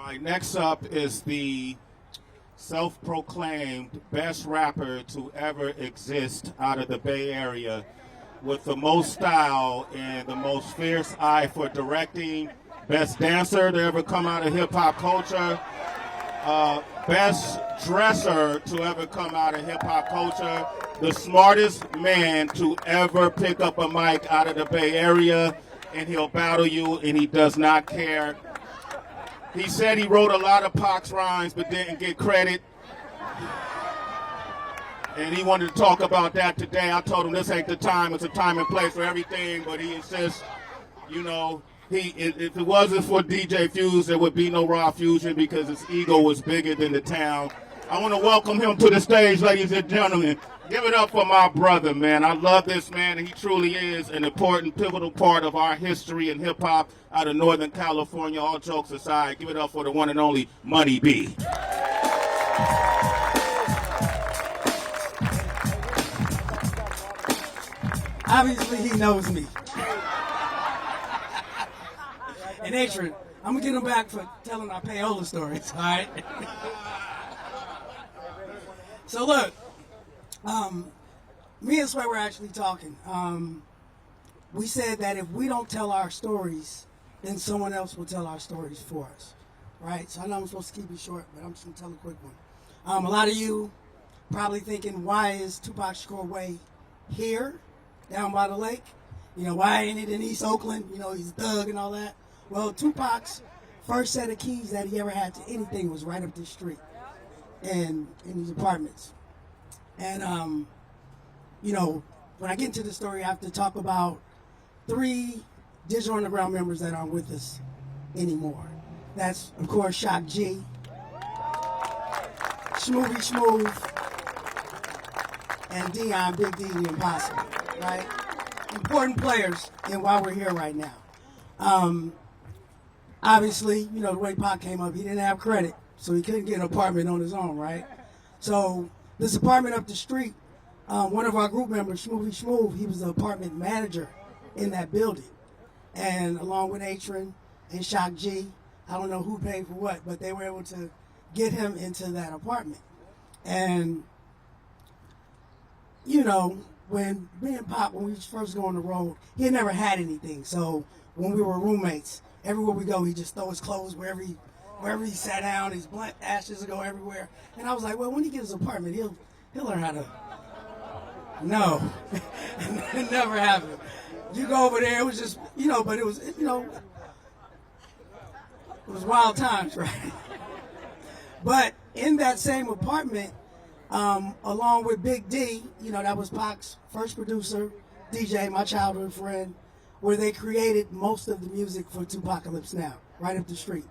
right, next up is the self-proclaimed best rapper to ever exist out of the Bay Area, with the most style and the most fierce eye for directing, best dancer to ever come out of hip-hop culture, best dresser to ever come out of hip-hop culture, the smartest man to ever pick up a mic out of the Bay Area, and he'll battle you, and he does not care. He said he wrote a lot of Pac's rhymes but didn't get credit. And he wanted to talk about that today. I told him this ain't the time. It's a time and place for everything. But he insists, you know, if it wasn't for DJ Fuse, there would be no Raw Fusion because his ego was bigger than the town. I want to welcome him to the stage, ladies and gentlemen. Give it up for my brother, man. I love this man, and he truly is an important, pivotal part of our history in hip-hop out of Northern California. All jokes aside, give it up for the one and only Money B. Obviously, he knows me. And Adrian, I'm going to get him back for telling our payola stories, all right? So look, me and Sway were actually talking. We said that if we don't tell our stories, then someone else will tell our stories for us, right? So I know I'm supposed to keep it short, but I'm just going to tell a quick one. A lot of you probably thinking, why is Tupac Shakur Way here, down by the lake? You know, why ain't it in East Oakland? You know, he's a thug and all that. Well, Tupac's first set of keys that he ever had to anything was right up this street and in his apartments. And, you know, when I get into the story, I have to talk about 3 Digital Underground members that aren't with us anymore. That's, of course, Shock G, Smoothie Smooth, and Dion, Big D, the Impossible, right? Important players in why we're here right now. Obviously, you know, the way Pac came up, he didn't have credit, so he couldn't get an apartment on his own, right? So this apartment up the street, one of our group members, Smoothie Smooth, he was the apartment manager in that building. And along with Atron and Shock G, I don't know who paid for what, but they were able to get him into that apartment. And, you know, when me and Pop, when we first go on the road, he had never had anything. So when we were roommates, everywhere we go, he just throw his clothes wherever he sat down. His blunt ashes would go everywhere. And I was like, well, when he gets his apartment, he'll learn how to. No, it never happened. You go over there, it was just, you know, but it was, you know, it was wild times, right? But in that same apartment, along with Big D, you know, that was Pac's first producer, DJ, my childhood friend, where they created most of the music for Tupacalypse Now, right up the street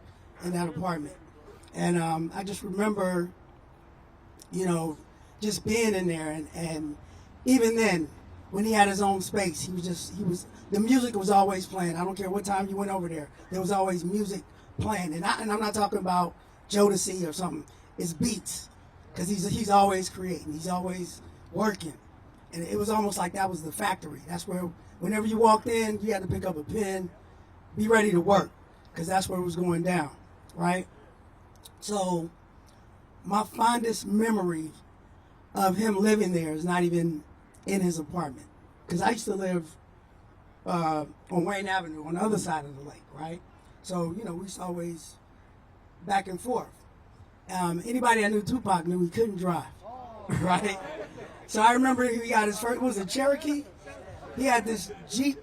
in that apartment. And I just remember, you know, just being in there, and even then, when he had his own space, the music was always playing. I don't care what time you went over there, there was always music playing. And I'm not talking about Jodeci or something, it's beats, because he's always creating, he's always working. And it was almost like that was the factory. That's where, whenever you walked in, you had to pick up a pen, be ready to work, because that's where it was going down, right? So my fondest memory of him living there is not even in his apartment, because I used to live on Wayne Avenue on the other side of the lake, right? So, you know, we used to always back and forth. Anybody that knew Tupac knew he couldn't drive, right? So I remember he got his first, was it Cherokee? He had this Jeep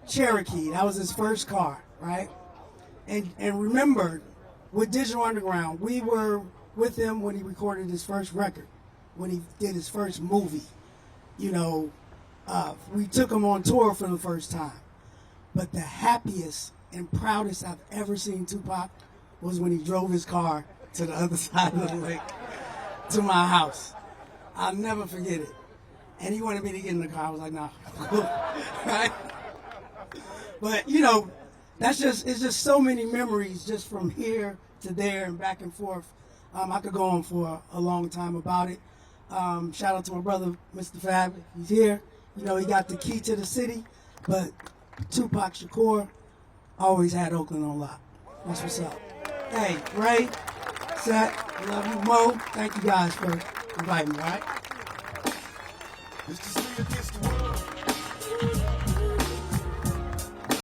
Cherokee. That was his first car, right? And remember, with Digital Underground, we were with him when he recorded his first record, when he did his first movie. You know, we took him on tour for the first time. But the happiest and proudest I've ever seen Tupac was when he drove his car to the other side of the lake, to my house. I'll never forget it. And he wanted me to get in the car. I was like, nah. Right? But, you know, it's just so many memories just from here to there and back and forth. I could go on for a long time about it. Shout out to my brother, Mr. Fab. He's here. You know, he got the key to the city. But Tupac Shakur always had Oakland on lock. That's what's up. Hey, Ray, Seth, love you. Mo, thank you guys for inviting me, all right? Just to see you again.